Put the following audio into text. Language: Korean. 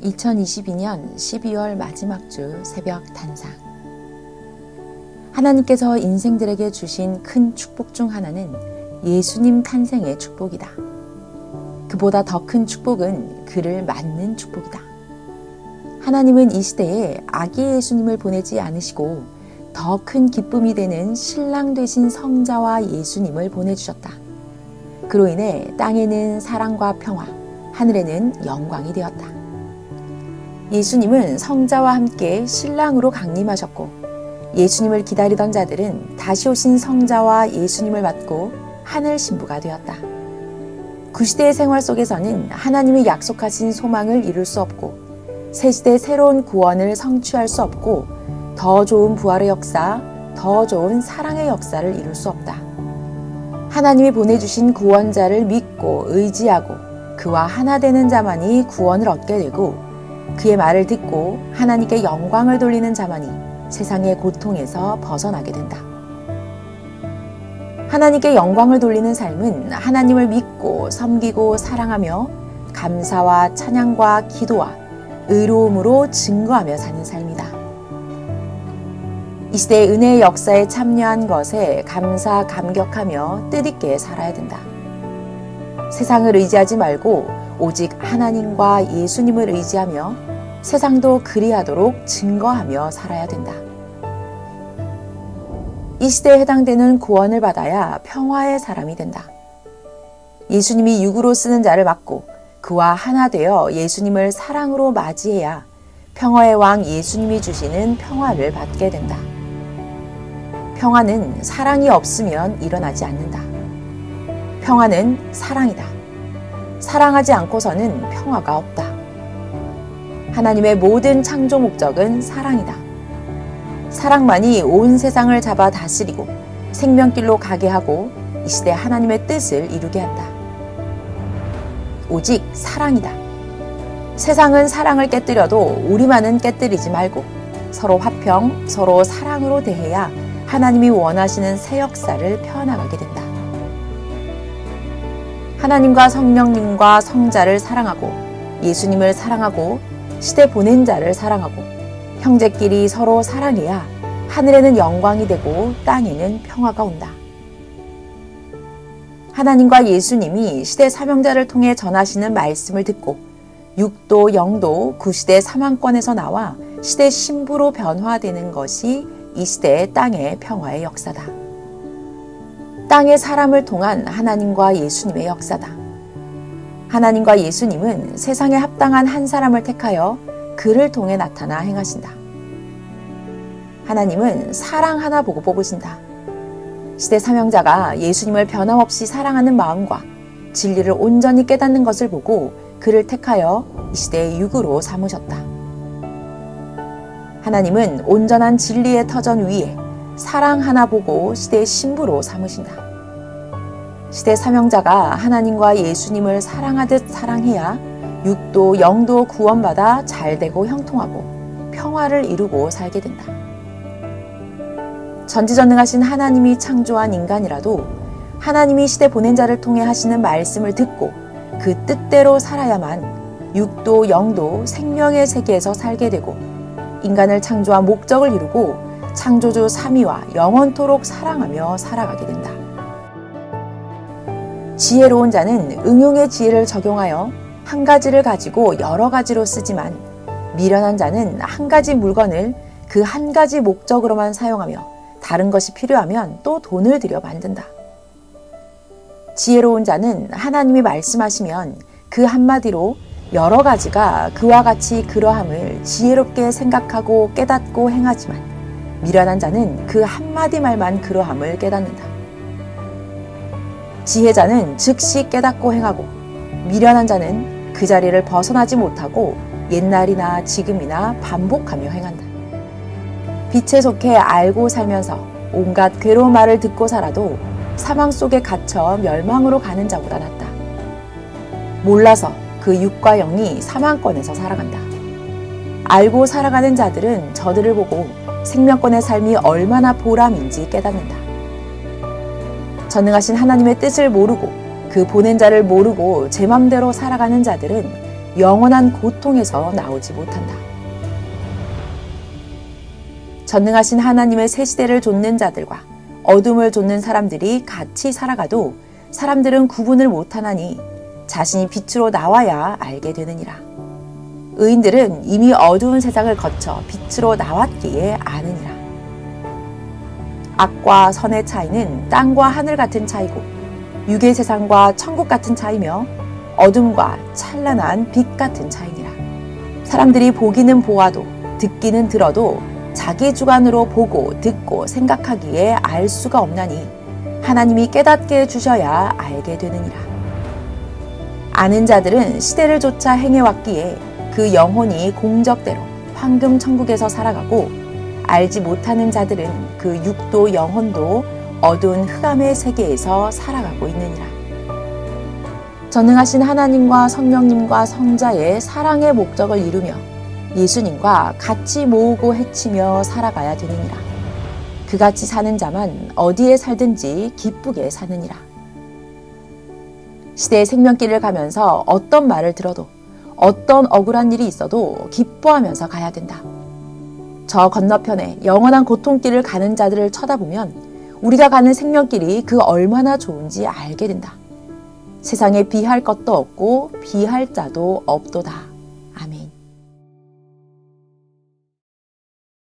2022년 12월 마지막 주 새벽 단상. 하나님께서 인생들에게 주신 큰 축복 중 하나는 예수님 탄생의 축복이다. 그보다 더 큰 축복은 그를 맞는 축복이다. 하나님은 이 시대에 아기 예수님을 보내지 않으시고 더 큰 기쁨이 되는 신랑 되신 성자와 예수님을 보내주셨다. 그로 인해 땅에는 사랑과 평화, 하늘에는 영광이 되었다. 예수님은 성자와 함께 신랑으로 강림하셨고, 예수님을 기다리던 자들은 다시 오신 성자와 예수님을 맞고 하늘 신부가 되었다. 구시대의 생활 속에서는 하나님이 약속하신 소망을 이룰 수 없고, 새시대 새로운 구원을 성취할 수 없고, 더 좋은 부활의 역사, 더 좋은 사랑의 역사를 이룰 수 없다. 하나님이 보내주신 구원자를 믿고 의지하고 그와 하나 되는 자만이 구원을 얻게 되고, 그의 말을 듣고 하나님께 영광을 돌리는 자만이 세상의 고통에서 벗어나게 된다. 하나님께 영광을 돌리는 삶은 하나님을 믿고 섬기고 사랑하며 감사와 찬양과 기도와 의로움으로 증거하며 사는 삶이다. 이 시대의 은혜의 역사에 참여한 것에 감사 감격하며 뜻있게 살아야 된다. 세상을 의지하지 말고 오직 하나님과 예수님을 의지하며 세상도 그리하도록 증거하며 살아야 된다. 이 시대에 해당되는 구원을 받아야 평화의 사람이 된다. 예수님이 육으로 쓰는 자를 맞고 그와 하나 되어 예수님을 사랑으로 맞이해야 평화의 왕 예수님이 주시는 평화를 받게 된다. 평화는 사랑이 없으면 일어나지 않는다. 평화는 사랑이다. 사랑하지 않고서는 평화가 없다. 하나님의 모든 창조 목적은 사랑이다. 사랑만이 온 세상을 잡아 다스리고 생명길로 가게 하고 이 시대 하나님의 뜻을 이루게 한다. 오직 사랑이다. 세상은 사랑을 깨뜨려도 우리만은 깨뜨리지 말고 서로 화평, 서로 사랑으로 대해야 하나님이 원하시는 새 역사를 펴나가게 된다. 하나님과 성령님과 성자를 사랑하고 예수님을 사랑하고 시대 보낸 자를 사랑하고 형제끼리 서로 사랑해야 하늘에는 영광이 되고 땅에는 평화가 온다. 하나님과 예수님이 시대 사명자를 통해 전하시는 말씀을 듣고 육도 영도 구시대 사망권에서 나와 시대 신부로 변화되는 것이 이 시대의 땅의 평화의 역사다. 땅의 사람을 통한 하나님과 예수님의 역사다. 하나님과 예수님은 세상에 합당한 한 사람을 택하여 그를 통해 나타나 행하신다. 하나님은 사랑 하나 보고 뽑으신다. 시대 사명자가 예수님을 변함없이 사랑하는 마음과 진리를 온전히 깨닫는 것을 보고 그를 택하여 이 시대의 육으로 삼으셨다. 하나님은 온전한 진리의 터전 위에 사랑 하나 보고 시대의 신부로 삼으신다. 시대 사명자가 하나님과 예수님을 사랑하듯 사랑해야 육도 영도 구원받아 잘되고 형통하고 평화를 이루고 살게 된다. 전지전능하신 하나님이 창조한 인간이라도 하나님이 시대 보낸 자를 통해 하시는 말씀을 듣고 그 뜻대로 살아야만 육도 영도 생명의 세계에서 살게 되고 인간을 창조한 목적을 이루고 창조주 삼위와 영원토록 사랑하며 살아가게 된다. 지혜로운 자는 응용의 지혜를 적용하여 한 가지를 가지고 여러 가지로 쓰지만 미련한 자는 한 가지 물건을 그 한 가지 목적으로만 사용하며 다른 것이 필요하면 또 돈을 들여 만든다. 지혜로운 자는 하나님이 말씀하시면 그 한마디로 여러 가지가 그와 같이 그러함을 지혜롭게 생각하고 깨닫고 행하지만 미련한 자는 그 한마디 말만 그러함을 깨닫는다. 지혜자는 즉시 깨닫고 행하고 미련한 자는 그 자리를 벗어나지 못하고 옛날이나 지금이나 반복하며 행한다. 빛에 속해 알고 살면서 온갖 괴로운 말을 듣고 살아도 사망 속에 갇혀 멸망으로 가는 자보다 낫다. 몰라서 그 육과 영이 사망권에서 살아간다. 알고 살아가는 자들은 저들을 보고 생명권의 삶이 얼마나 보람인지 깨닫는다. 전능하신 하나님의 뜻을 모르고 그 보낸 자를 모르고 제 맘대로 살아가는 자들은 영원한 고통에서 나오지 못한다. 전능하신 하나님의 새 시대를 좇는 자들과 어둠을 좇는 사람들이 같이 살아가도 사람들은 구분을 못하나니 자신이 빛으로 나와야 알게 되느니라. 의인들은 이미 어두운 세상을 거쳐 빛으로 나왔기에 아느니라. 악과 선의 차이는 땅과 하늘 같은 차이고 육의 세상과 천국 같은 차이며 어둠과 찬란한 빛 같은 차이니라. 사람들이 보기는 보아도 듣기는 들어도 자기 주관으로 보고 듣고 생각하기에 알 수가 없나니 하나님이 깨닫게 해주셔야 알게 되느니라. 아는 자들은 시대를 쫓아 행해왔기에 그 영혼이 공적대로 황금 천국에서 살아가고 알지 못하는 자들은 그 육도 영혼도 어두운 흑암의 세계에서 살아가고 있느니라. 전능하신 하나님과 성령님과 성자의 사랑의 목적을 이루며 예수님과 같이 모으고 해치며 살아가야 되느니라. 그같이 사는 자만 어디에 살든지 기쁘게 사느니라. 시대의 생명길을 가면서 어떤 말을 들어도 어떤 억울한 일이 있어도 기뻐하면서 가야 된다. 저 건너편에 영원한 고통길을 가는 자들을 쳐다보면 우리가 가는 생명길이 그 얼마나 좋은지 알게 된다. 세상에 비할 것도 없고 비할 자도 없도다.